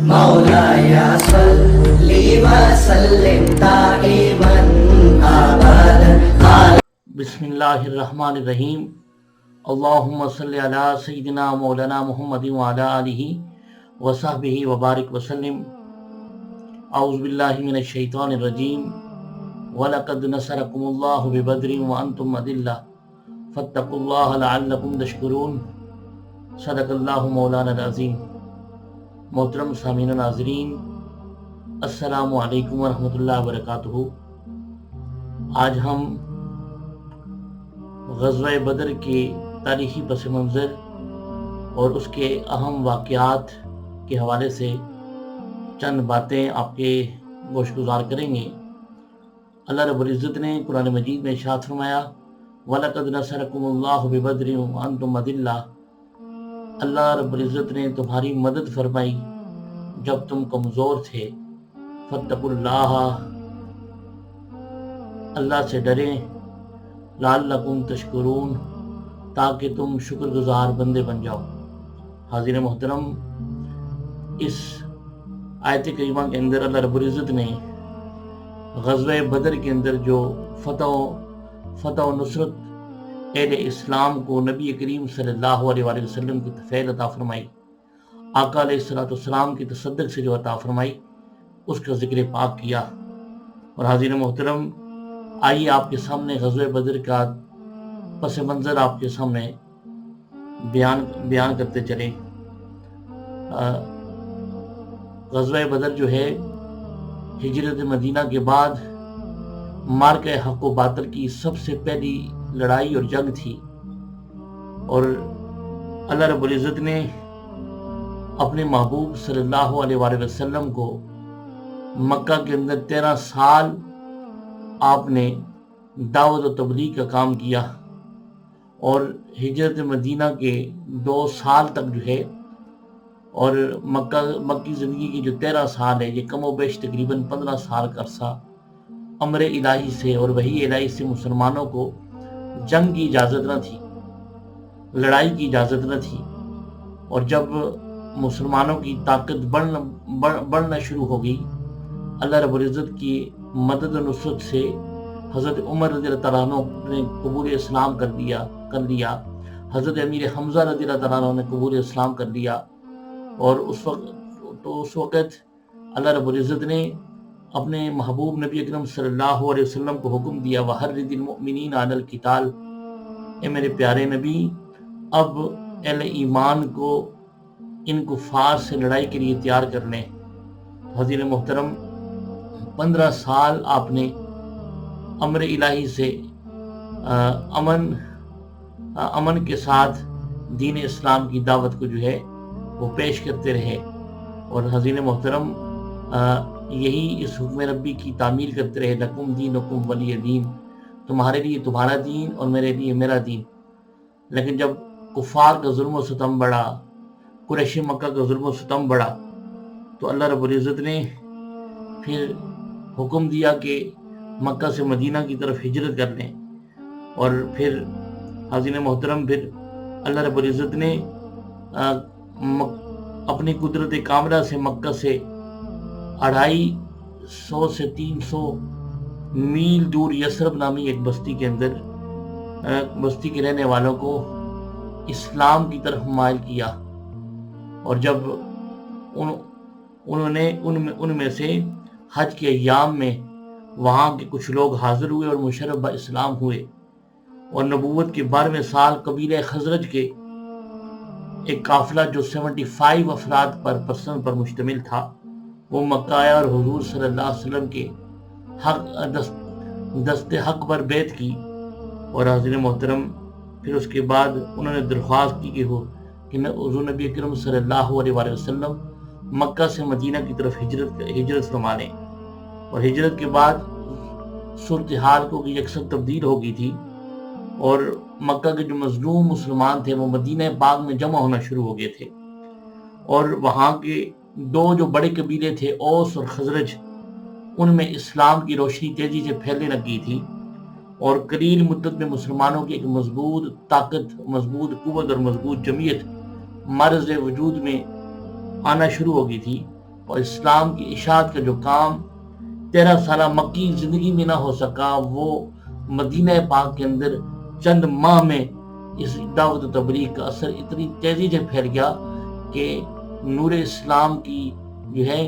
مولاي صل وسلم دائما ابدا. بسم اللہ الرحمن الرحیم. اللہم صلی علی سیدنا مولانا محمد وعلی آلہ وصحبہ وبارک وسلم. اعوذ باللہ من الشیطان الرجیم. وَلَقَدْ نَصَرَكُمُ اللَّهُ بِبَدْرٍ وَأَنْتُمْ أَذِلَّةٌ فَاتَّقُوا اللَّهَ لَعَلَّكُمْ تَشْكُرُونَ. صدق اللہ مولانا العظیم. محترم سامعین و ناظرین، السلام علیکم ورحمۃ اللہ وبرکاتہ. آج ہم غزوہ بدر کے تاریخی پس منظر اور اس کے اہم واقعات کے حوالے سے چند باتیں آپ کے گوش گزار کریں گے. اللہ رب العزت نے قرآن مجید میں ارشاد فرمایا وَلَقَدْ نَصَرَكُمُ اللَّهُ بِبَدْرٍ وَأَنْتُمْ أَذِلَّةٌ. اللہ رب العزت نے تمہاری مدد فرمائی جب تم کمزور تھے. فَاتَّقُوا اللَّهَ، اللہ سے ڈریں. لَعَلَّكُمْ تَشْكُرُونَ، تاکہ تم شکر گزار بندے بن جاؤ. حاضرین محترم، اس آیت کریمہ کے اندر اللہ رب العزت نے غزوہ بدر کے اندر جو فتح و نصرت اہل اسلام کو نبی کریم صلی اللہ علیہ وآلہ وسلم کی فیض عطا فرمائی، آقا علیہ السلام کی تصدق سے جو عطا فرمائی، اس کا ذکر پاک کیا. اور حاضرین محترم، آئیے آپ کے سامنے غزوہ بدر کا پس منظر آپ کے سامنے بیان کرتے چلیں. غزوہ بدر جو ہے ہجرت مدینہ کے بعد مارکہ حق و باطل کی سب سے پہلی لڑائی اور جنگ تھی. اور اللہ رب العزت نے اپنے محبوب صلی اللہ علیہ وآلہ وسلم کو مکہ کے اندر 13 سال آپ نے دعوت و تبلیغ کا کام کیا، اور ہجرت مدینہ کے 2 سال تک جو ہے، اور مکی زندگی کی جو 13 سال ہے، یہ کم و بیش تقریباً 15 سال کا عرصہ امر الہی سے اور وحی الہی سے مسلمانوں کو جنگ کی اجازت نہ تھی، لڑائی کی اجازت نہ تھی. اور جب مسلمانوں کی طاقت بڑھنا شروع ہو گئی، اللہ رب العزت کی مدد و نصرت سے حضرت عمر رضی اللہ تعالیٰ عنہ نے قبول اسلام کر لیا. حضرت امیر حمزہ رضی اللہ تعالیٰ عنہ نے قبول اسلام کر لیا. اور اس وقت اللہ رب العزت نے اپنے محبوب نبی اکرم صلی اللہ علیہ وسلم کو حکم دیا وَحَرِّضِ الْمُؤْمِنِينَ عَلَى الْقِتَالِ. اے میرے پیارے نبی، اب اہل ایمان کو ان کفار سے لڑائی کے لیے تیار کر لیں. حضرت محترم، 15 سال آپ نے امر الہی سے امن کے ساتھ دین اسلام کی دعوت کو جو ہے وہ پیش کرتے رہے. اور حضرت محترم، یہی اس حکم ربی کی تعمیل کرتے رہے لکم دینکم ولی دین، تمہارے لیے تمہارا دین اور میرے لیے میرا دین. لیکن جب کفار کا ظلم و ستم بڑھا، قریش مکہ کا ظلم و ستم بڑھا، تو اللہ رب العزت نے پھر حکم دیا کہ مکہ سے مدینہ کی طرف ہجرت کر لیں. اور پھر حاضرین محترم، پھر اللہ رب العزت نے اپنی قدرت کاملہ سے مکہ سے 250 سے 300 میل دور یثرب نامی ایک بستی کے اندر بستی کے رہنے والوں کو اسلام کی طرف مائل کیا. اور جب انہوں نے ان میں سے حج کے ایام میں وہاں کے کچھ لوگ حاضر ہوئے اور مشرف با اسلام ہوئے. اور نبوت کے 12ویں سال قبیلہ خزرج کے ایک قافلہ جو 75 افراد پرسن پر مشتمل تھا، وہ مکہ آیا اور حضور صلی اللہ علیہ وسلم کے دست حق پر بیعت کی. اور حاضرین محترم، پھر اس کے بعد انہوں نے درخواست کی کہ حضور نبی اکرم صلی اللہ علیہ وآلہ وسلم مکہ سے مدینہ کی طرف ہجرت فرما لیں. اور ہجرت کے بعد صورتحال کو یکسر تبدیل ہو گئی تھی، اور مکہ کے جو مظلوم مسلمان تھے وہ مدینہ پاک میں جمع ہونا شروع ہو گئے تھے. اور وہاں کے 2 جو بڑے قبیلے تھے، اوس اور خزرج، ان میں اسلام کی روشنی تیزی سے پھیلنے لگی تھی. اور قلیل مدت میں مسلمانوں کی ایک مضبوط طاقت، مضبوط قوت اور مضبوط جمعیت مرز وجود میں آنا شروع ہو گئی تھی. اور اسلام کی اشاعت کا جو کام 13 سالہ مکی زندگی میں نہ ہو سکا، وہ مدینہ پاک کے اندر چند ماہ میں اس دعوت و تبلیغ کا اثر اتنی تیزی سے پھیل گیا کہ نور اسلام کی جو ہے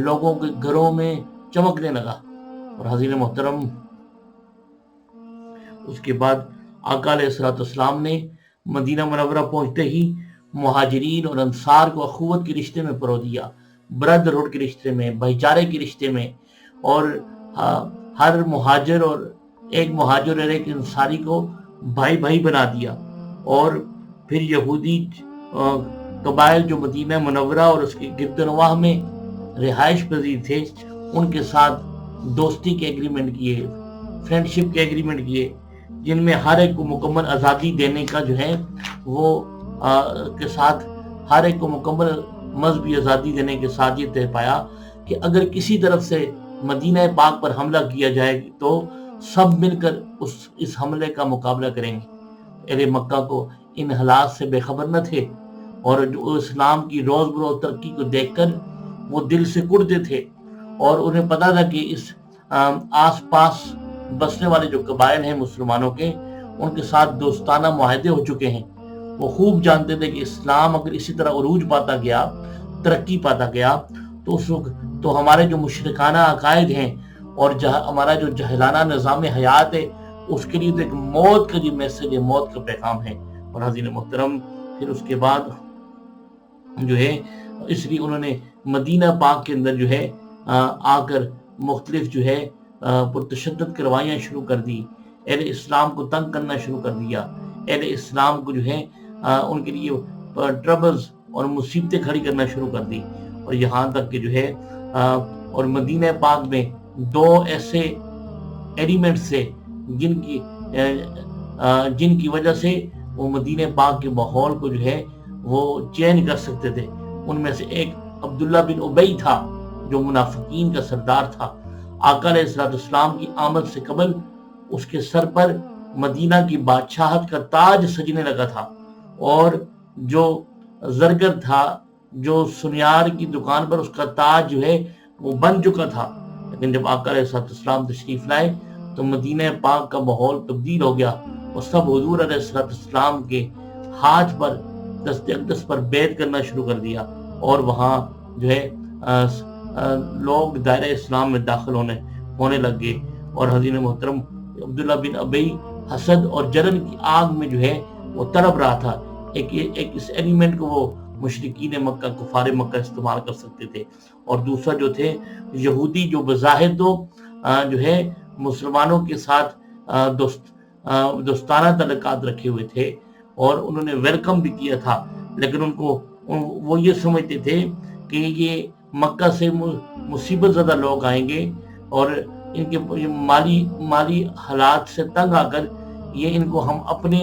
لوگوں کے گھروں میں چمکنے لگا۔ اور حضرت محترم اس کے بعد آقا علیہ السلام نے مدینہ منورہ پہنچتے ہی مہاجرین اور انصار کو اخوت کے رشتے میں پرو دیا، برادرہڈ کے رشتے میں، بھائی چارے کے رشتے میں، اور ہر مہاجر اور ایک انصاری کو بھائی بھائی بنا دیا۔ اور پھر یہودی قبائل جو مدینہ منورہ اور اس کے گرد و نواح میں رہائش پذیر تھے، ان کے ساتھ دوستی کے ایگریمنٹ کیے، فرینڈشپ کے ایگریمنٹ کیے، جن میں ہر ایک کو مکمل آزادی دینے کا جو ہے وہ کے ساتھ ہر ایک کو مکمل مذہبی آزادی دینے کے ساتھ یہ طے پایا کہ اگر کسی طرف سے مدینہ پاک پر حملہ کیا جائے تو سب مل کر اس حملے کا مقابلہ کریں گے۔ اہل مکہ کو ان حالات سے بے خبر نہ تھے، اور جو اسلام کی روز بروز ترقی کو دیکھ کر وہ دل سے کڑتے تھے، اور انہیں پتا تھا کہ اس آس پاس بسنے والے جو قبائل ہیں مسلمانوں کے، ان کے ساتھ دوستانہ معاہدے ہو چکے ہیں۔ وہ خوب جانتے تھے کہ اسلام اگر اسی طرح عروج پاتا گیا، ترقی پاتا گیا، تو اس وقت تو ہمارے جو مشرکانہ عقائد ہیں اور ہمارا جو جاہلانہ نظام حیات ہے، اس کے لیے تو ایک موت کا جو میسج ہے، موت کا پیغام ہے۔ اور حضرت محترم پھر اس کے بعد جو ہے اس لیے انہوں نے مدینہ پاک کے اندر جو ہے آ کر مختلف جو ہے پرتشدد کروائیاں شروع کر دی، اہل اسلام کو تنگ کرنا شروع کر دیا، اہل اسلام کو جو ہے ان کے لیے ٹربلز اور مصیبتیں کھڑی کرنا شروع کر دی، اور یہاں تک کہ جو ہے اور مدینہ پاک میں 2 ایسے ایلیمنٹ سے جن کی وجہ سے وہ مدینہ پاک کے ماحول کو جو ہے وہ چینج کر سکتے تھے۔ ان میں سے ایک عبداللہ بن ابی تھا جو منافقین کا سردار تھا۔ آقا علیہ السلام کی آمد سے قبل اس کے سر پر مدینہ کی بادشاہت کا تاج سجنے لگا تھا، اور جو زرگر تھا، جو سنیار کی دکان پر اس کا تاج جو ہے وہ بن چکا تھا۔ لیکن جب آقا علیہ السلام تشریف لائے تو مدینہ پاک کا ماحول تبدیل ہو گیا، اور سب حضور علیہ السلام کے ہاتھ پر دست اقدس پر بیعت کرنا شروع کر دیا، اور وہاں جو ہے لوگ دائرہ اسلام میں داخل ہونے لگ گئے۔ اور حضرت محترم عبداللہ بن ابی حسد اور جلن کی آگ میں جو ہے وہ تڑپ رہا تھا۔ ایک اس ایلیمنٹ کو وہ مشرکین مکہ، کفار مکہ استعمال کر سکتے تھے، اور دوسرا جو تھے یہودی جو بظاہر تو جو ہے مسلمانوں کے ساتھ دوستانہ تعلقات رکھے ہوئے تھے، اور انہوں نے ویلکم بھی کیا تھا، لیکن ان کو وہ یہ سمجھتے تھے کہ یہ مکہ سے مصیبت زدہ لوگ آئیں گے، اور ان کے مالی حالات سے تنگ آ کر یہ ان کو ہم اپنے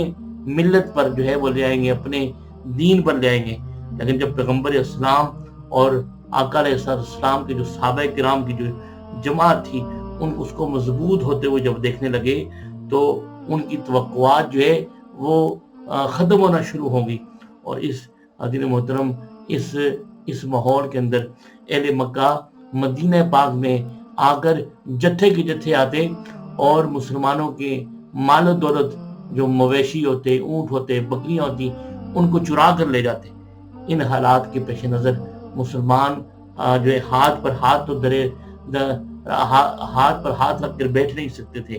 ملت پر جو ہے وہ لے آئیں گے، اپنے دین پر لے آئیں گے۔ لیکن جب پیغمبر اسلام اور آقا علیہ السلام کے جو صحابہ کرام کی جو جماعت تھی، ان اس کو مضبوط ہوتے ہوئے جب دیکھنے لگے تو ان کی توقعات جو ہے وہ ختم ہونا شروع ہوں گی۔ اور اس حضرت محترم اس ماحول کے اندر اہل مکہ مدینہ پاک میں آ کر جتھے کے جتھے آتے، اور مسلمانوں کے مال و دولت جو مویشی ہوتے، اونٹ ہوتے، بکریاں ہوتی، ان کو چرا کر لے جاتے۔ ان حالات کے پیش نظر مسلمان جو ہے ہاتھ پر ہاتھ رکھ کر بیٹھ نہیں سکتے تھے،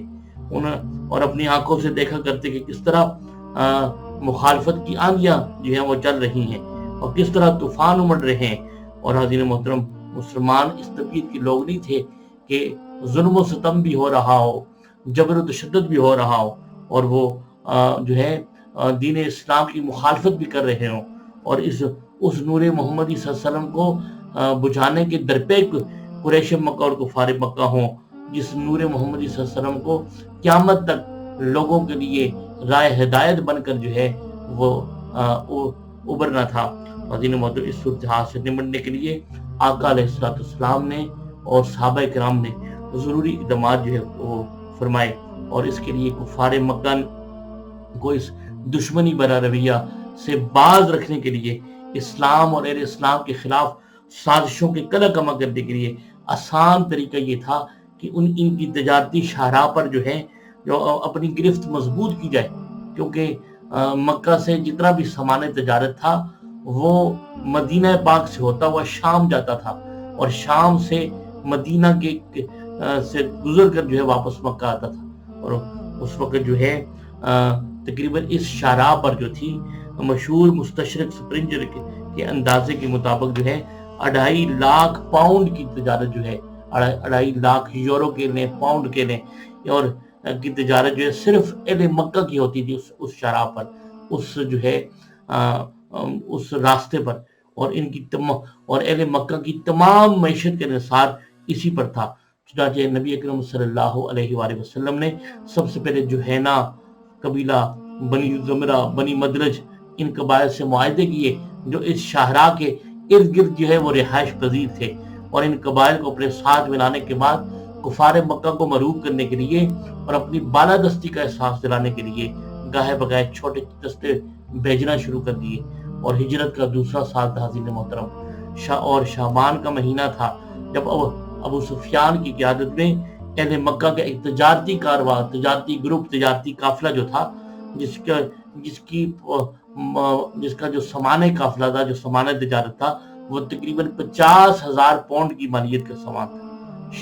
اور اپنی آنکھوں سے دیکھا کرتے کہ کس طرح مخالفت کی آندیاں جو ہیں وہ چل رہی ہیں، اور کس طرح طوفان امڑ رہے ہیں۔ اور حضرت محترم مسلمان اس طبیعت کے لوگ نہیں تھے کہ ظلم و ستم بھی ہو رہا ہو، جبر و تشدد بھی ہو رہا ہو، اور وہ جو ہے دین اسلام کی مخالفت بھی کر رہے ہوں، اور اس نور محمدی صلی اللہ علیہ وسلم کو بجھانے کے درپے قریش مکہ اور کفار مکہ ہوں، جس نور محمدی صلی اللہ علیہ وسلم کو قیامت تک لوگوں کے لیے رائے ہدایت بن کر جو ہے وہ ابھرنا تھا۔ حضرت محترم اس صورتحال سے نمٹنے کے لیے آقا علیہ السلام نے اور صحابہ کرام نے ضروری اقدامات جو ہے وہ فرمائے، اور اس کے لیے کفار مکہ کو اس دشمنی برا رویہ سے باز رکھنے کے لیے اسلام اور اہل اسلام کے خلاف سازشوں کے کلا کما کرنے کے لیے آسان طریقہ یہ تھا کہ ان کی تجارتی شاہراہ پر جو اپنی گرفت مضبوط کی جائے، کیونکہ مکہ سے جتنا بھی سامان تجارت تھا وہ مدینہ پاک سے ہوتا ہوا شام جاتا تھا، اور شام سے مدینہ سے گزر کر واپس مکہ آتا تھا۔ اور اس وقت تقریباً اس شاہراہ پر جو تھی مشہور مستشرق سپرنجر کے اندازے کے مطابق 2.5 لاکھ پاؤنڈ کی تجارت 2.5 لاکھ یورو کے لیں، پاؤنڈ کے لیں، اور کی تجارت صرف اہل مکہ کی ہوتی تھی اس شاہراہ پر، اس راستے پر، اور اہل مکہ کی تمام معیشت کا انحصار اسی پر تھا۔ چنانچہ نبی اکرم صلی اللہ علیہ وآلہ وسلم نے سب سے پہلے جوہینہ قبیلہ، بنی زمرہ، بنی مدرج، ان قبائل سے معاہدے کیے جو اس شاہراہ کے ارد گرد وہ رہائش پذیر تھے، اور ان قبائل کو اپنے ساتھ ملانے کے بعد کفار مکہ کو مرعوب کرنے کے لیے اور اپنی بالادستی کا احساس دلانے کے لیے گاہے بگاہے چھوٹے دستے بھیجنا شروع کر دیے۔ اور ہجرت کا دوسرا سال تھا حضرت محترم، اور شعبان کا مہینہ تھا جب ابو سفیان کی قیادت میں اہل مکہ کا ایک تجارتی کارواں، تجارتی گروپ، تجارتی قافلہ جو تھا، جس کا جو سامان قافلہ تھا، جو سامان تجارت تھا، وہ تقریباً 50,000 پاؤنڈ کی مالیت کا سامان تھا،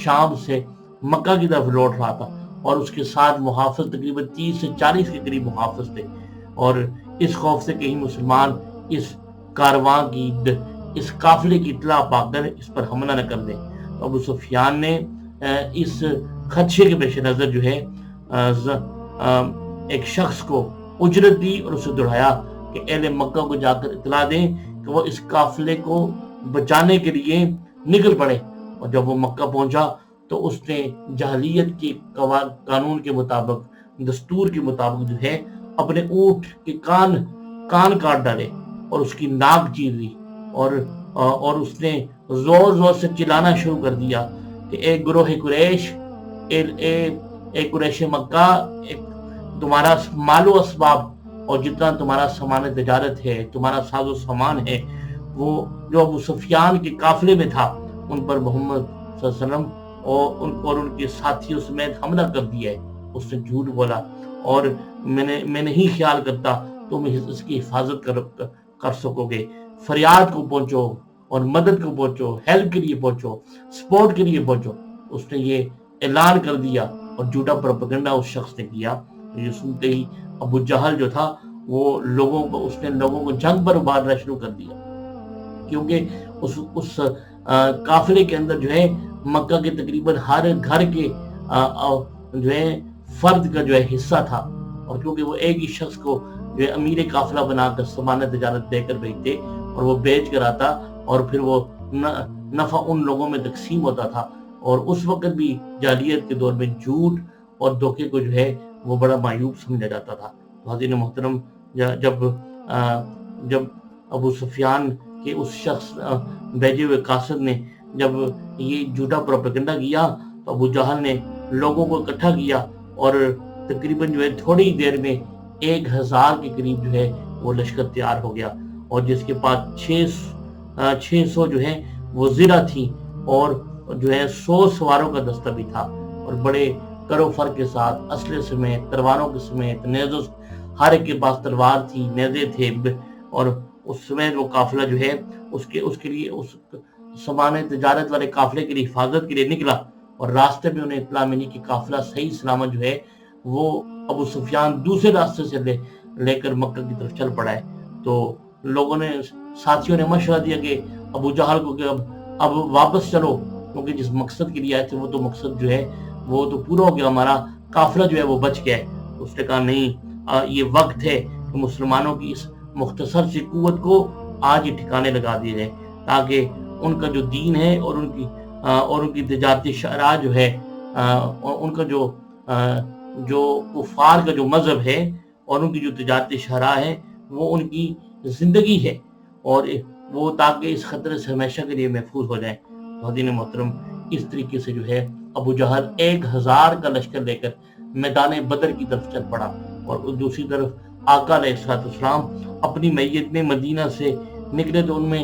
شام سے مکہ کی طرف لوٹ رہا تھا، اور اس کے ساتھ محافظ تقریباً 30 سے 40 کے قریب محافظ تھے، اور اس خوف سے کہیں مسلمان اس کارواں کی، اس قافلے کی اطلاع پا کر اس پر حملہ نہ کر دیں۔ تو ابو سفیان نے اس خدشے کے پیش نظر ایک شخص کو اجرت دی اور اسے دڑھایا کہ اہل مکہ کو جا کر اطلاع دیں کہ وہ اس قافلے کو بچانے کے لیے نکل پڑے۔ اور جب وہ مکہ پہنچا تو اس نے جاہلیت کے قانون کے مطابق، دستور کے مطابق اپنے اونٹ کے کان کاٹ ڈالے اور اس کی ناک چیر دی، اور اس نے زور زور سے چلانا شروع کر دیا کہ اے گروہ قریش، اے قریش مکہ، تمہارا مال و اسباب اور جتنا تمہارا سامان تجارت ہے، تمہارا ساز و سامان ہے، وہ جو ابو سفیان کے قافلے میں تھا ان پر محمد صلی اللہ علیہ وسلم اور ان کے ساتھیوں سمیت حملہ کر دیا ہے۔ اس نے جھوٹ بولا، اور میں نہیں خیال کرتا تم اس کی حفاظت کر سکو گے۔ فریاد کو پہنچو اور مدد کو پہنچو، ہیلپ کے لیے پہنچو، سپورٹ کے لیے پہنچو۔ اس نے یہ اعلان کر دیا، اور جھوٹا پروپیگنڈا اس شخص نے کیا۔ یہ سنتے ہی ابو جہل جو تھا اس نے لوگوں کو جنگ پر ابھارنا شروع کر دیا، کیونکہ اس قافلے کے اندر مکہ کے تقریباً ہر گھر کے فرد کا حصہ تھا، اور کیونکہ وہ ایک ہی شخص کو امیر قافلہ بنا کر سامان تجارت دے کر بھیجتے، اور وہ بیچ کر آتا، اور پھر وہ نفع ان لوگوں میں تقسیم ہوتا تھا۔ اور اس وقت بھی جاہلیت کے دور میں جھوٹ اور دھوکے کو وہ بڑا معیوب سمجھا جاتا تھا۔ تو حضرت محترم، جب ابو سفیان کے اس شخص بھیجے ہوئے قاصد نے جب یہ جھوٹا پروپیگنڈا کیا، تو ابو جہل نے لوگوں کو اکٹھا کیا، اور تقریباً تھوڑی دیر میں 1000 کے قریب وہ لشکر تیار ہو گیا، اور جس کے پاس 600 وہ زرہ تھی، اور 100 سواروں کا دستہ بھی تھا، اور بڑے کرو فر کے ساتھ اسلحے سمیت، تلواروں کے سمیت، نیزوں، ہر ایک کے پاس تلوار تھی، نیزے تھے، اور اس سمیت وہ قافلہ اس کے لیے، اس سامان تجارت والے قافلے کے لیے حفاظت کے لیے نکلا، اور راستے میں انہیں اطلاع ملی کہ قافلہ صحیح سلامت وہ ابو سفیان دوسرے راستے سے لے کر مکہ کی طرف چل پڑا ہے۔ تو لوگوں نے، ساتھیوں نے مشورہ دیا کہ ابو جہل کو کہ اب واپس چلو، کیونکہ جس مقصد کے لیے آئے تھے وہ تو مقصد وہ تو پورا ہو گیا، ہمارا قافلہ وہ بچ گیا ہے۔ اس نے کہا نہیں، یہ وقت ہے کہ مسلمانوں کی اس مختصر سی قوت کو آج ہی ٹھکانے لگا دیا جائے، تاکہ ان کا جو دین ہے اور ان کی تجارتی شعراء ان کا جو کفار کا جو مذہب ہے اور ان کی جو تجارتی شعراء ہے وہ ان کی زندگی ہے، اور وہ تاکہ اس خطرے سے ہمیشہ کے لیے محفوظ ہو جائیں۔ حضرت محترم، اس طریقے سے ابو جہل 1000 کا لشکر لے کر میدان بدر کی طرف چل پڑا، اور دوسری طرف آقا علیہ السلام اپنی میت میں مدینہ سے نکلے تو ان میں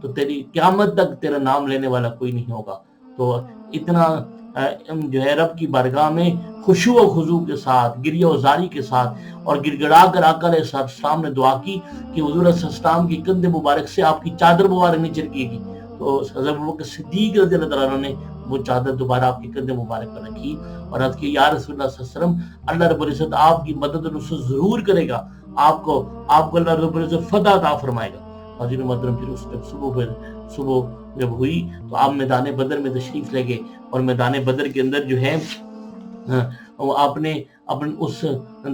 تو تیری قیامت تک تیرا نام لینے والا کوئی نہیں ہوگا۔ تو اتنا جو ہے رب کی بارگاہ میں خشوع و خضوع کے ساتھ، گریہ و زاری کے ساتھ اور گڑ گڑا کر آقا علیہ السلام نے دعا کی کہ حضور علیہ السلام کی کندھ مبارک سے آپ کی چادر مبارک نہیں چرکے گی۔ تو حضرت ابوبکر صدیق رضی اللہ تعالیٰ عنہ نے وہ چادر دوبارہ آپ کی کندھ مبارک پر رکھی اور عرض کی یا رسول اللہ صلی اللہ علیہ وسلم، اللہ رب العزت آپ کی مدد و نصرت ضرور کرے گا، آپ کو اللہ رب العزت فتح عطا فرمائے گا۔ حضرت محترم پھر اس صبح جب ہوئی تو آپ میدان بدر میں تشریف لے گئے اور میدان بدر کے اندر جو ہے آپ نے اپنے اس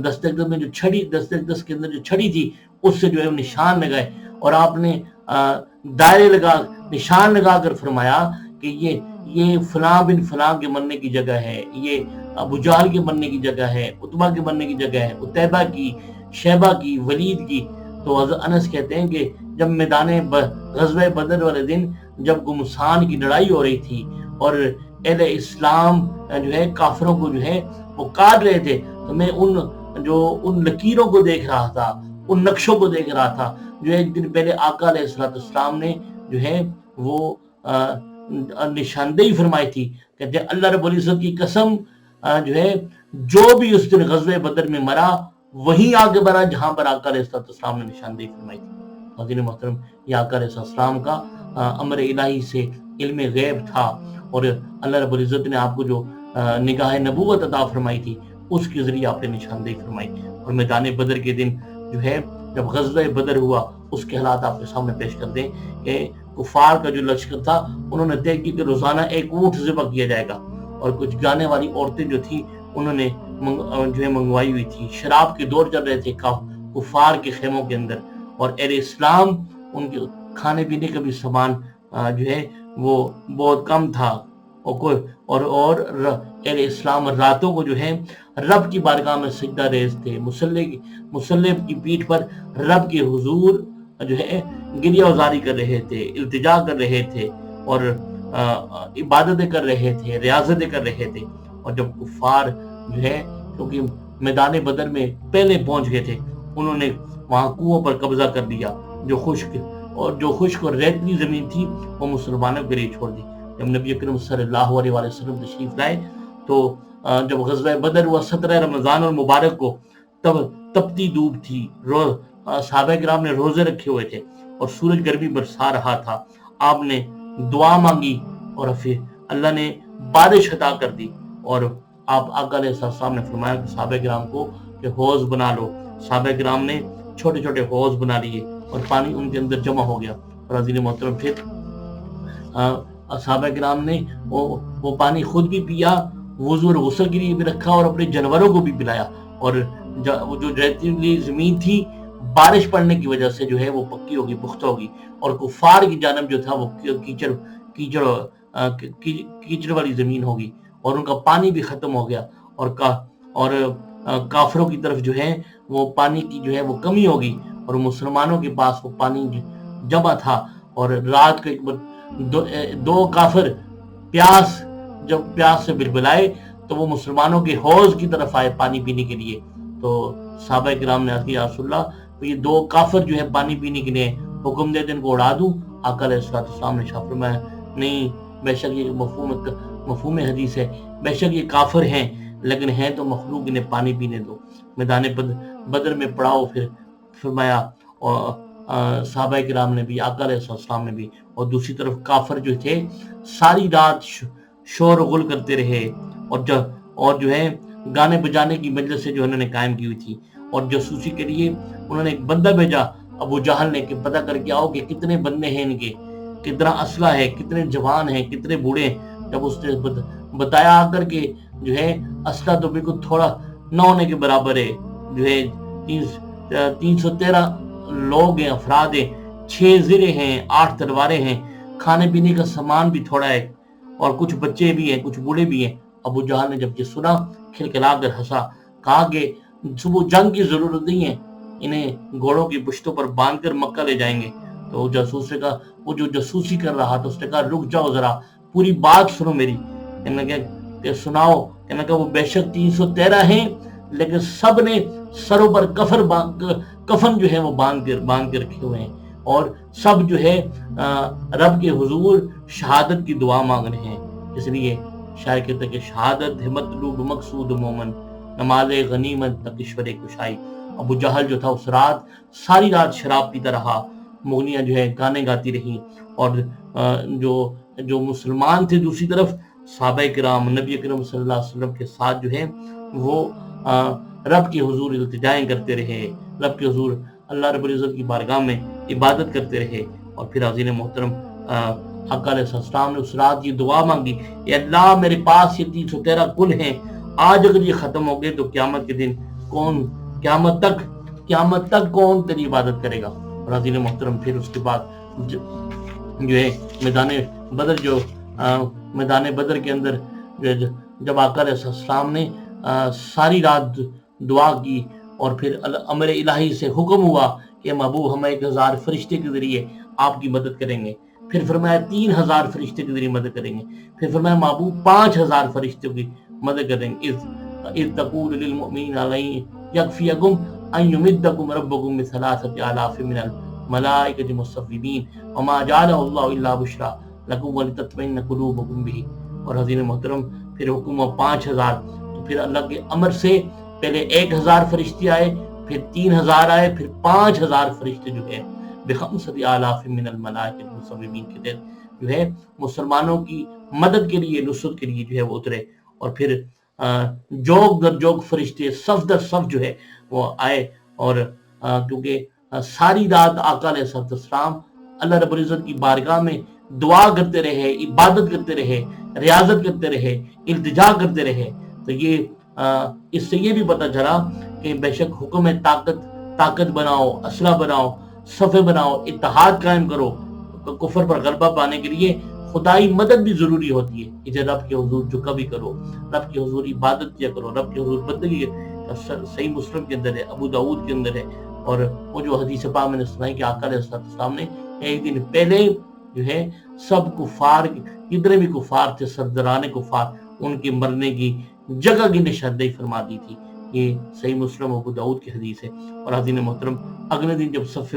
دستک میں جو چھڑی دستک کے اندر جو چھڑی تھی اس سے جو ہے نشان لگائے اور آپ نے دائرے لگا نشان لگا کر فرمایا کہ یہ فلاں بن فلاں کے مرنے کی جگہ ہے، یہ ابو جہل کے مرنے کی جگہ ہے، عتبہ کے مرنے کی جگہ ہے، عتیبہ کی، شیبہ کی، ولید کی۔ تو حضرت انس کہتے ہیں کہ جب میدان غزوہ بدر والے دن جب گمسان کی لڑائی ہو رہی تھی اور اہل اسلام جو ہے کافروں کو جو ہے وہ کاٹ رہے تھے، تو میں ان لکیروں کو دیکھ رہا تھا، ان نقشوں کو دیکھ رہا تھا جو ایک دن پہلے آقا علیہ السلام نے جو ہے وہ نشاندہی فرمائی تھی۔ کہتے ہیں اللہ رب العزت کی قسم جو ہے جو بھی اس دن غزوہ بدر میں مرا وہیں آگے بڑھا جہاں پر آقا علیہ السلام نے نشاندہی فرمائی تھی۔ حضرت محترم، یہ آقا علیہ السلام کا امر الہی سے علم غیب تھا اور اللہ رب العزت نے آپ کو جو نگاہ نبوت عطا فرمائی تھی اس کے ذریعے آپ نے نشاندہی فرمائی۔ اور میدان بدر کے دن جو ہے جب غزوہ بدر ہوا اس کے حالات آپ کے سامنے پیش کر دیں کہ کفار کا جو لشکر تھا انہوں نے طے کی کہ روزانہ ایک اونٹ ذبح کیا جائے گا اور کچھ گانے والی عورتیں جو تھیں انہوں نے جو ہے منگوائی ہوئی تھی۔ شراب کے دور چل رہے تھے کفار کے خیموں کے اندر اور اہل اسلام ان کے کھانے پینے کا بھی سامان جو ہے وہ بہت کم تھا اور اہل اسلام راتوں کو جو ہے رب کی بارگاہ میں سجدہ ریز تھے، مصلی کی پیٹھ پر رب کے حضور جو ہے گریہ وزاری کر رہے تھے، التجا کر رہے تھے اور عبادتیں کر رہے تھے، ریاضتیں کر رہے تھے۔ اور جب کفار جو ہے کیونکہ میدان بدر میں پہلے پہنچ گئے تھے انہوں نے وہاں کنووں پر قبضہ کر لیا، جو خشک اور ریتلی زمین تھی وہ مسلمانوں کے لیے چھوڑ دی۔ جب نبی اکرم صلی اللہ علیہ وسلم تشریف لائے تو جب غزوہ بدر ہوا 17 رمضان المبارک کو، تب تپتی دھوپ تھی، صحابہ کرام نے روزے رکھے ہوئے تھے اور سورج گرمی برسا رہا تھا۔ آپ نے دعا مانگی اور پھر اللہ نے بارش عطا کر دی اور آپ آقا علیہ السلام نے فرمایا کہ صحابہ کرام کو کہ حوض بنا لو۔ صحابہ کرام نے چھوٹے چھوٹے حوض بنا لیے اور پانی ان کے اندر جمع ہو گیا اور عزیز محترم پھر صحابہ کرام نے وہ پانی خود بھی پیا، وضو اور غسل کے لیے بھی رکھا اور اپنے جانوروں کو بھی پلایا اور جو ریتیلی زمین تھی بارش پڑنے کی وجہ سے جو ہے وہ پکی ہوگی، پختہ ہوگی اور کفار کی جانب جو تھا وہ کیچڑ والی زمین ہوگی اور ان کا پانی بھی ختم ہو گیا اور کافروں کی طرف جو ہے وہ پانی کی جو ہے وہ کمی ہوگی اور مسلمانوں کے پاس وہ پانی جمع تھا اور رات کو دو کافر جب پیاس سے بلبلائے تو وہ مسلمانوں کے حوض کی طرف آئے پانی پینے کے لیے۔ تو صحابہ کرام نے عرض کیا یا رسول اللہ تو یہ دو کافر جو ہے پانی پینے کے لیے حکم دے دیں ان کو اڑا دوں؟ آقا علیہ السلام نے شاہ فرمایا نہیں، بے شک یہ مفہوم حدیث ہے، بے شک یہ کافر ہیں لیکن ہیں تو مخلوق، انہیں پانی پینے دو۔ میدان بدر میں پڑاؤ پھر فرمایا اور صحابہ کرام نے بھی، آقا علیہ السلام نے بھی، اور دوسری طرف کافر جو تھے ساری رات شور و غل کرتے رہے اور جو ہے گانے بجانے کی مجلس سے جو انہوں نے قائم کی ہوئی تھی اور جاسوسی کے لیے انہوں نے ایک بندہ بھیجا ابو جہل نے کہ پتہ کر کے آؤ کہ کتنے بندے ہیں ان کے، کتنا اسلحہ ہے، کتنے جوان ہیں، کتنے بوڑھے ہیں۔ جب اس نے بتایا آ کر کے جو ہے اسلحہ تو بالکل تھوڑا نہ ہونے کے برابر ہے، جو ہے 313 لوگ ہیں، افراد ہیں، 6 زرے ہیں، 8 تلواریں ہیں، کھانے پینے کا سامان بھی تھوڑا ہے اور کچھ بچے بھی ہیں، کچھ بوڑھے بھی ہیں۔ ابو جہل نے جب یہ سنا کھلکھلا کر ہنسا، کہا کہ صبح جنگ کی ضرورت نہیں ہے، انہیں گھوڑوں کی پشتوں پر باندھ کر مکہ لے جائیں گے۔ تو جاسوس نے کہا، وہ جو جاسوسی کر رہا تھا اس نے کہا رک جاؤ ذرا، پوری بات سنو میری۔ کہنے لگا کہ سناؤ۔ کہنے لگا وہ بے شک 313 ہیں لیکن سب نے سروں پر کفن جو ہے وہ باندھ کر رکھے ہوئے ہیں اور سب جو ہے رب کے حضور شہادت کی دعا مانگ رہے ہیں. اس لیے شاعر کہتے ہیں کہ شہادت ہے مطلوب مقصود مومن، نماز غنیمت تکشور کشائی. ابو جہل جو تھا اس رات ساری رات شراب پیتا رہا، مغنیاں جو ہے گانے گاتی رہی، اور جو مسلمان تھے دوسری طرف صحابہ کرام نبی اکرم صلی اللہ علیہ وسلم کے ساتھ جو ہے وہ رب کے حضور التجائیں کرتے رہے، رب کے حضور اللہ رب العزت کی بارگاہ میں عبادت کرتے رہے. اور پھر حضرت محترم حق علیہ السلام نے اس رات یہ دعا مانگی، اے اللہ میرے پاس یہ 313 کل ہیں، آج اگر یہ ختم ہو گئے تو قیامت کے دن قیامت تک کون تیری عبادت کرے گا. اور حضرت محترم پھر اس کے بعد جو ہے میدان بدر کے اندر جب آقا علیہ السلام نے ساری رات دعا کی اور پھر امر الہی سے حکم ہوا کہ محبوب ہم 1000 فرشتے کے ذریعے آپ کی مدد کریں گے، پھر فرمایا 3000 فرشتے کے ذریعے مدد کریں گے، پھر فرمایا محبوب 5000 فرشتوں کی مدد کریں گے. اذ تقول للمؤمنین لن یکفیکم ان یمدکم ربکم ب3000 من الملائکۃ مصوبین وما جعلہ اللہ الا بشریٰ لکم ولتطمئن قلوبکم بہ. اور حضرت محترم پھر حکم ہوا 5000، تو پھر اللہ کے امر سے پہلے 1000 فرشتے آئے، پھر 3000 آئے، پھر 5000 فرشتے جو ہے ب5000 من الملائکۃ مصوبین کے تحت جو ہے مسلمانوں کی مدد کے لیے نصرت کے لیے جو ہے وہ اترے. اور پھر جوگ در جوگ فرشتے صف در صف جو ہے وہ آئے، اور کیونکہ ساری رات آقا علیہ السلام اللہ رب العزت کی بارگاہ میں دعا کرتے رہے، عبادت کرتے رہے، ریاضت کرتے رہے، التجا کرتے رہے. تو یہ اس سے یہ بھی پتہ چلا کہ بے شک حکم ہے طاقت بناؤ، اسلحہ بناؤ، صفے بناؤ، اتحاد قائم کرو. کفر پر غلبہ پانے کے لیے خدائی مدد بھی ضروری ہوتی ہے. اسے رب کے حضور جھکا بھی کرو، رب کے حضور عبادت کیا کرو، رب کے حضور بندگی. صحیح مسلم کے اندر ہے، ابو داؤد کے اندر ہے، اور وہ جو حدیث پاک میں نے سنائی کہ آقا علیہ السلام نے ایک دن پہلے جو ہے سب کفار جتنے بھی کفار تھے، سرداران کفار، ان کے مرنے کی جگہ کی نشاندہی فرما دی تھی. یہ صحیح مسلم ابو داؤد کی حدیث ہے. اور حضرت محترم اگلے دن جب صف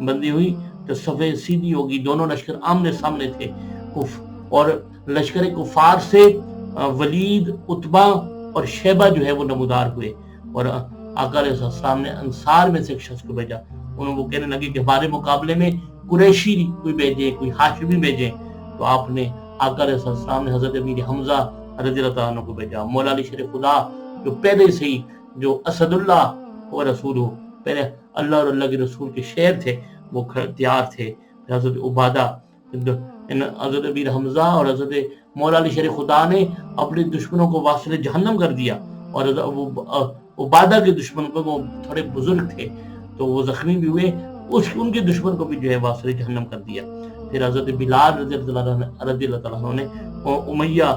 بندی ہوئی تو صفیں سیدھی ہوگی، دونوں لشکر آمنے سامنے تھے، اور لشکر کفار سے ولید، عتبہ اور شیبہ جو ہے وہ نمودار ہوئے. اور آقا علیہ السلام نے انصار میں سے ایک شخص کو بھیجا. انہوں وہ کہنے لگے کہ ہمارے مقابلے میں قریشی کوئی بھیجے، کوئی ہاشمی بھیجے. تو آپ نے آقا علیہ السلام نے حضرت امیر حمزہ رضی اللہ تعالیٰ عنہ کو بھیجا. مولا علی شیر خدا جو پہلے سے ہی جو اسد اللہ و رسول ہو، پہلے اللہ اور اللہ کے رسول کے شعر تھے، وہ تیار تھے. حضرت عبادہ، حضرت امیر حمزہ اور حضرت مولا علی شیر خدا نے اپنے دشمنوں کو واصل جہنم کر دیا. اور عبادہ کے دشمن کو، وہ تھوڑے بزرگ تھے تو وہ زخمی بھی ہوئے، ان کے دشمن کو بھی جو ہے واصل جہنم کر دیا. پھر حضرت بلال رضی اللہ تعالیٰ عنہ نے امیہ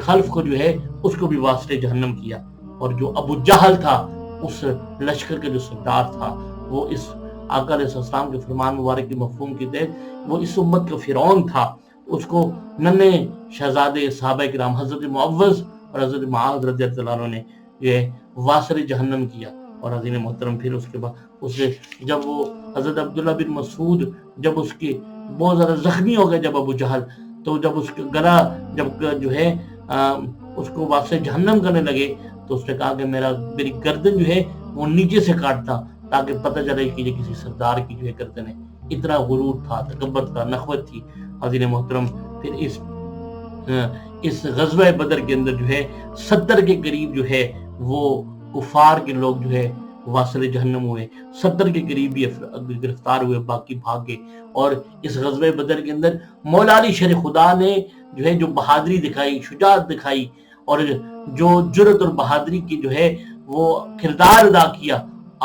خلف کو جو ہے اس کو بھی واصل جہنم کیا. اور جو ابو جہل تھا، اس لشکر کے جو سردار تھا، وہ اس آقا علیہ السلام کے فرمان مبارک کے مفہوم کے تحت وہ اس امت کا فرعون تھا. اس کو ننھے شہزادے صحابہ کرام حضرت معوذ اور حضرت معاذ رضی اللہ عنہ نے یہ واصل جہنم کیا. اور حضرت محترم پھر اس کے بعد جب وہ حضرت عبداللہ بن مسعود جب اس کے بہت زیادہ زخمی ہو گئے جب ابو جہل، تو جب اس کا گلا جب جو ہے اس کو واصل جہنم کرنے لگے تو اس نے کہا کہ میری گردن جو ہے وہ نیچے سے کاٹتا تاکہ پتہ چلے کہ یہ کسی سردار کی جو ہے گردن ہے. اتنا غرور تھا، تکبر تھا، نخوت تھی. حضرت محترم پھر اس غزوہ بدر کے اندر جو ہے 70 کے قریب جو ہے وہ کفار کے لوگ جو ہے واصل جہنم ہوئے. 70 کے قریب بھی گرفتار ہوئے، باقی بھاگ گئے. اور اس غزوہ بدر کے اندر مولا علی شیر خدا نے جو ہے جو بہادری دکھائی، شجاعت دکھائی، اور جو جرأت اور بہادری کی جو ہے وہ کردار ادا کیا.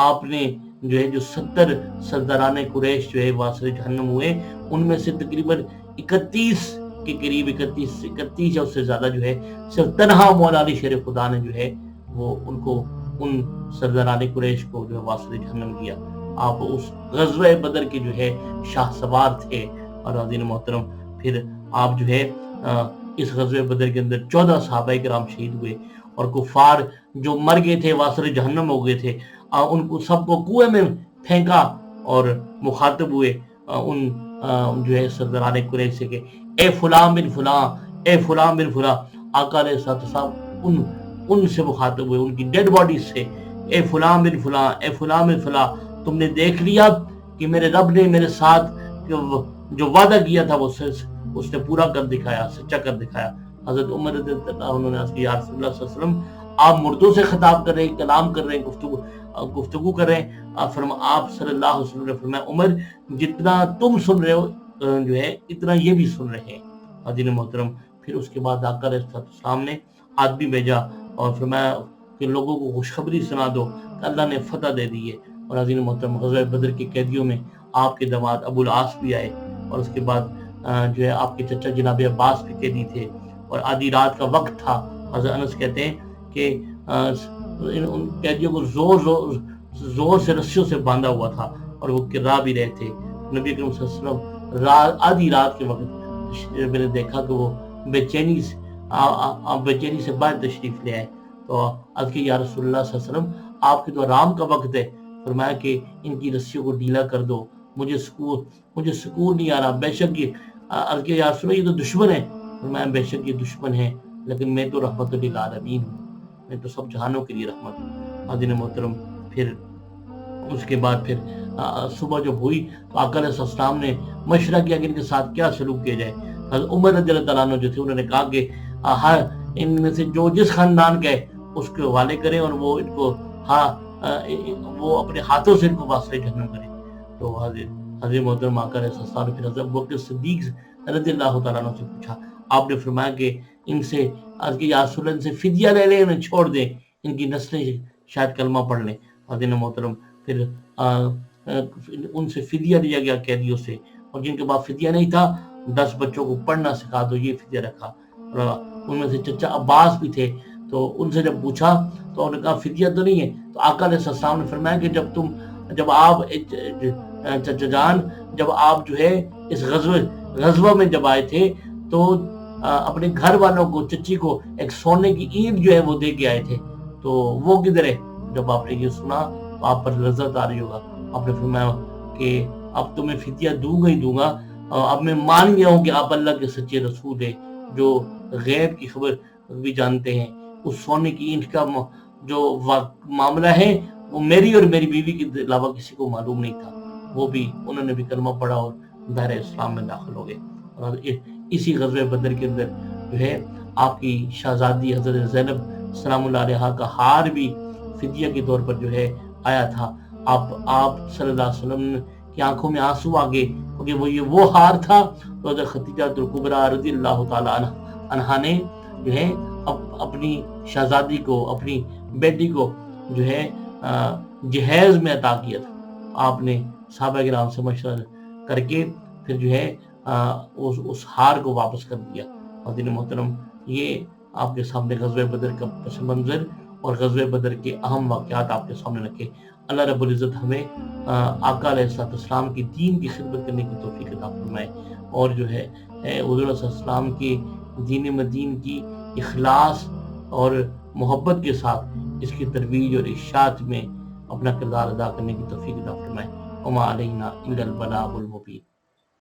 آپ نے جو ہے جو 70 سرداران قریش جو ہے واصل جہنم ہوئے، ان میں سے تقریباً 31 کے قریب 31 یا اس سے زیادہ جو ہے صرف تنہا مولا علی شیر خدا نے جو ہے وہ ان سرداران قریش کو جو ہے واصل جہنم کیا. آپ اس غزوہ بدر کے جو ہے شاہ سوار تھے. اور حضرت محترم پھر آپ جو ہے اس غزوہ بدر کے اندر 14 صحابہ کرام شہید ہوئے، اور کفار جو مر گئے تھے، واصل جہنم ہو گئے تھے، ان کو سب کو کنویں میں پھینکا اور مخاطب ہوئے ان جو ہے سرداران قریش سے کہ اے فلاں بن فلاں، اے فلاں بن فلاں. آقا علیہ السلام ان سے مخاطب ہوئے، ان کی ڈیڈ باڈی سے، اے فلاں بن فلاں، اے فلاں بن فلاں، تم نے دیکھ لیا کہ میرے رب نے میرے ساتھ جو وعدہ کیا تھا وہ اس نے پورا کر دکھایا، سچا کر دکھایا. حضرت عمر رضی اللہ عنہ نے عرض کیا یا رسول اللہ صلی اللہ علیہ وسلم، آپ مردوں سے خطاب کر رہے ہیں، کلام کر رہے ہیں، گفتگو کر رہے ہیں. آپ صلی اللہ علیہ وسلم نے فرمایا عمر جتنا تم سن رہے ہو جو ہے اتنا یہ بھی سن رہے ہیں. حاضرین محترم، پھر اس کے بعد آقا علیہ السلام نے آدمی بھیجا اور فرمایا کہ لوگوں کو خوشخبری سنا دو کہ اللہ نے فتح دے دی ہے. اور حاضرین محترم، غزوہ بدر کے قیدیوں میں آپ کے داماد ابو العاص بھی آئے، اور اس کے بعد جو ہے آپ کے چچا جناب عباس بھی قیدی تھے، اور آدھی رات کا وقت تھا. حضرت انس کہتے ہیں کہ ان قیدیوں کو زور سے رسیوں سے باندھا ہوا تھا اور وہ کرا بھی رہے تھے. نبی اکرم صلی اللہ علیہ وسلم آدھی رات کے وقت میں نے دیکھا کہ وہ بے چینی سے باہر تشریف لے آئے. تو عرض کی یا رسول اللہ صلی اللہ علیہ وسلم آپ کے تو آرام کا وقت ہے. فرمایا کہ ان کی رسیوں کو ڈھیلا کر دو، مجھے سکون نہیں آ رہا. بے شک یہ عرض کی یا رسول اللہ یہ تو دشمن ہے. فرمایا بے شک یہ دشمن ہے لیکن میں تو رحمت للعالمین ہوں، میں تو سب جہانوں کے لیے رحمت ہوں. حاضرین محترم، پھر اس کے بعد پھر صبح جب ہوئی تو آقا علیہ السلام نے مشورہ کیا کہ ان کے ساتھ کیا سلوک کیا جائے. حضرت عمر رضی اللہ تعالیٰ عنہ جو تھے انہوں نے کہا کہ ہر ان میں سے جو جس خاندان کا ہے اس کے حوالے کریں اور وہ ان کو وہ اپنے ہاتھوں سے ان کو واسطے جہنم کریں. تو حضرت محترم آقا علیہ السلام نے پھر حضرت ابوبکر صدیق رضی اللہ تعالیٰ عنہ سے پوچھا. آپ نے فرمایا کہ ان سے عرض کی یا رسول اللہ ان سے فدیہ لے لیں، انہیں چھوڑ دیں، ان کی نسلیں شاید کلمہ پڑھ لیں. حضرت محترم، پھر ان سے فدیہ لیا گیا قیدیوں سے، اور جن کے بعد فدیہ نہیں تھا 10 بچوں کو پڑھنا سکھا دو، یہ فدیہ رکھا. اور ان میں سے چچا عباس بھی تھے، تو ان سے جب پوچھا تو انہوں نے کہا فدیہ تو نہیں ہے. تو آقا علیہ السلام نے فرمایا کہ جب آپ چچا جان جب آپ جو ہے اس غزوہ میں جب آئے تھے تو اپنے گھر والوں کو، چچی کو ایک سونے کی اینٹ جو ہے وہ دے کے آئے تھے، تو وہ کدھر ہے؟ جب آپ نے یہ سنا تو آپ پر لذت آ رہی ہوگا. آپ نے فرمایا کہ اب تمہیں فدیہ دوں گا ہی دوں گا، اب میں مان گیا ہوں کہ آپ اللہ کے سچے رسول ہیں جو غیب کی خبر بھی جانتے ہیں. اس سونے کی اینٹ کا جو معاملہ ہے وہ میری اور میری بیوی کے علاوہ کسی کو معلوم نہیں تھا. وہ بھی انہوں نے بھی کلمہ پڑھا اور دائرہ اسلام میں داخل ہو گئے. اور اسی غزوہ بدر کے اندر جو ہے آپ کی شہزادی حضرت زینب سلام اللہ علیہا کا ہار بھی فدیہ کے طور پر جو ہے آیا تھا. آپ صلی اللہ علیہ وسلم کی آنکھوں میں آنسو آ گئے کیونکہ وہ ہار تھا تو حضرت خدیجہ الکبریٰ رضی اللہ تعالیٰ عنہا نے جو ہے اپنی شہزادی کو، اپنی بیٹی کو جو ہے جہیز میں عطا کیا تھا. آپ نے صحابہ کرام سے مشورہ کر کے پھر جو ہے اس ہار کو واپس کر دیا. حاضرین محترم، یہ آپ کے سامنے غزوہ بدر کا پس منظر اور غزوہ بدر کے اہم واقعات آپ کے سامنے رکھے. اللہ رب العزت ہمیں آقا علیہ السلام کی دین کی خدمت کرنے کی توفیق عطا فرمائے، اور جو ہے حضور صلی اللہ علیہ وسلم کے دین مدین کی اخلاص اور محبت کے ساتھ اس کی ترویج اور اشاعت میں اپنا کردار ادا کرنے کی توفیق عطا فرمائے. وما علینا الا البلاغ المبین.